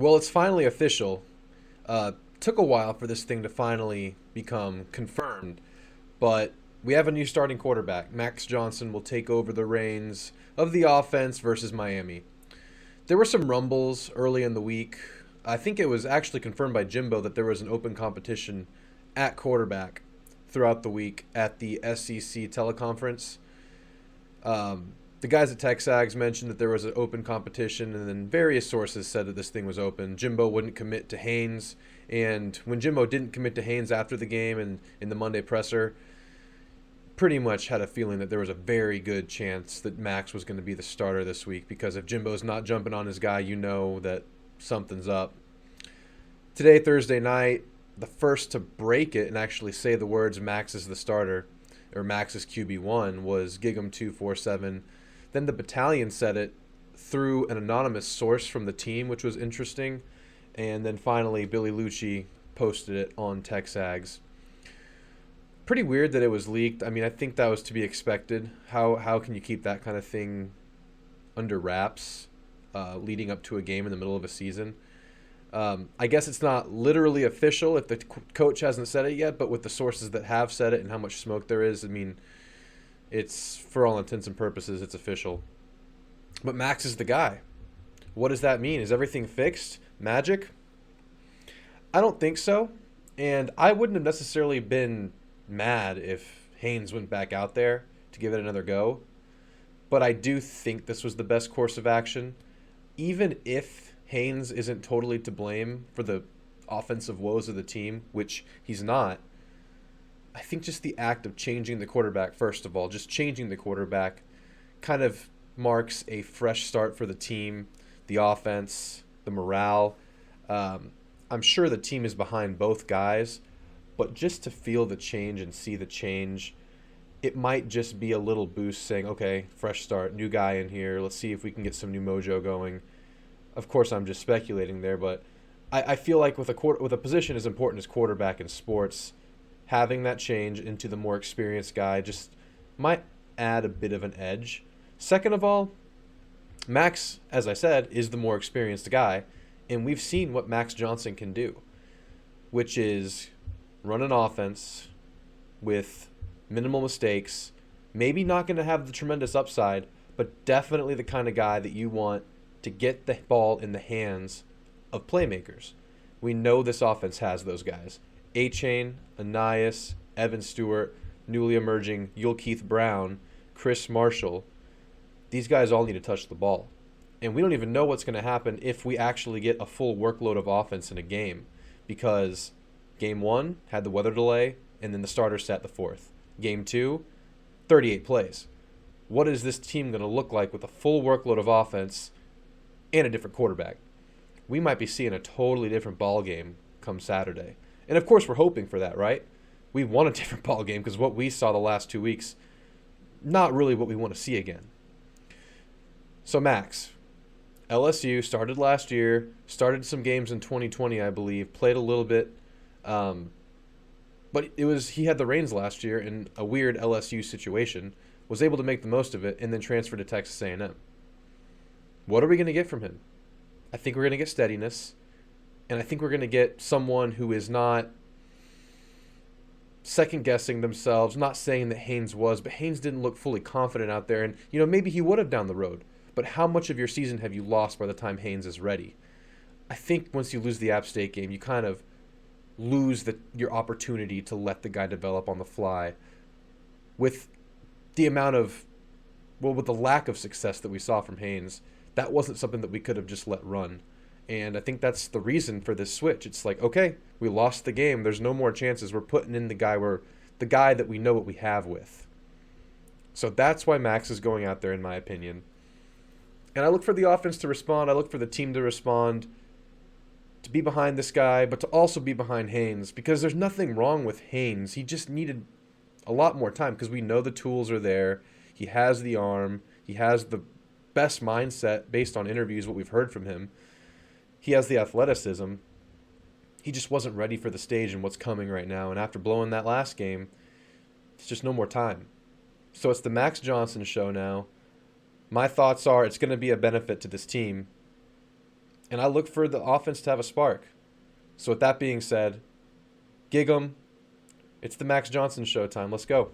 Well, it's finally official. Took a while for this thing to finally become confirmed, but we have a new starting quarterback. Max Johnson will take over the reins of the offense versus Miami. There were some rumbles early in the week. I think it was actually confirmed by Jimbo that there was an open competition at quarterback throughout the week at the SEC teleconference. The guys at Texags mentioned that there was an open competition, and then various sources said that this thing was open. Jimbo wouldn't commit to Haynes, and when Jimbo didn't commit to Haynes after the game and in the Monday presser, pretty much had a feeling that there was a very good chance that Max was going to be the starter this week, because if Jimbo's not jumping on his guy, you know that something's up. Today, Thursday night, the first to break it and actually say the words Max is the starter, or Max is QB1, was Gig'em247. Then the battalion said it through an anonymous source from the team, which was interesting. And then finally, Billy Lucci posted it on Texags. Pretty weird that it was leaked. I mean, I think that was to be expected. How can you keep that kind of thing under wraps leading up to a game in the middle of a season? I guess it's not literally official if the coach hasn't said it yet, but with the sources that have said it and how much smoke there is, I mean, it's, for all intents and purposes, it's official. But Max is the guy. What does that mean? Is everything fixed? Magic? I don't think so. And I wouldn't have necessarily been mad if Haynes went back out there to give it another go. But I do think this was the best course of action. Even if Haynes isn't totally to blame for the offensive woes of the team, which he's not, I think just the act of changing the quarterback, first of all, just changing the quarterback kind of marks a fresh start for the team, the offense, the morale. I'm sure the team is behind both guys, but just to feel the change and see the change, it might just be a little boost saying, okay, fresh start, new guy in here. Let's see if we can get some new mojo going. Of course, I'm just speculating there, but I feel like with a position as important as quarterback in sports, having that change into the more experienced guy just might add a bit of an edge. Second of all, Max, as I said, is the more experienced guy, and we've seen what Max Johnson can do, which is run an offense with minimal mistakes, maybe not going to have the tremendous upside, but definitely the kind of guy that you want to get the ball in the hands of playmakers. We know this offense has those guys. A-Chain, Anais, Evan Stewart, newly emerging Yul Keith Brown, Chris Marshall. These guys all need to touch the ball. And we don't even know what's going to happen if we actually get a full workload of offense in a game, because Game 1 had the weather delay, and then the starter sat the fourth. Game 2, 38 plays. What is this team going to look like with a full workload of offense and a different quarterback? We might be seeing a totally different ball game come Saturday. And of course, we're hoping for that, right? We want a different ball game, because what we saw the last 2 weeks, not really what we want to see again. So Max, LSU started last year, started some games in 2020, I believe, played a little bit, but he had the reins last year in a weird LSU situation, was able to make the most of it, and then transferred to Texas A&M. What are we going to get from him? I think we're going to get steadiness. And I think we're going to get someone who is not second-guessing themselves, not saying that Haynes was, but Haynes didn't look fully confident out there. And, maybe he would have down the road. But how much of your season have you lost by the time Haynes is ready? I think once you lose the App State game, you kind of lose your opportunity to let the guy develop on the fly. With the with the lack of success that we saw from Haynes, that wasn't something that we could have just let run. And I think that's the reason for this switch. It's like, okay, we lost the game. There's no more chances. We're putting in the guy that we know what we have with. So that's why Max is going out there, in my opinion. And I look for the offense to respond. I look for the team to respond, to be behind this guy, but to also be behind Haynes, because there's nothing wrong with Haynes. He just needed a lot more time, because we know the tools are there. He has the arm. He has the best mindset based on interviews, what we've heard from him. He has the athleticism. He just wasn't ready for the stage and what's coming right now. And after blowing that last game, it's just no more time. So it's the Max Johnson show now. My thoughts are it's going to be a benefit to this team. and I look for the offense to have a spark. So with that being said, gig 'em. It's the Max Johnson show time. Let's go.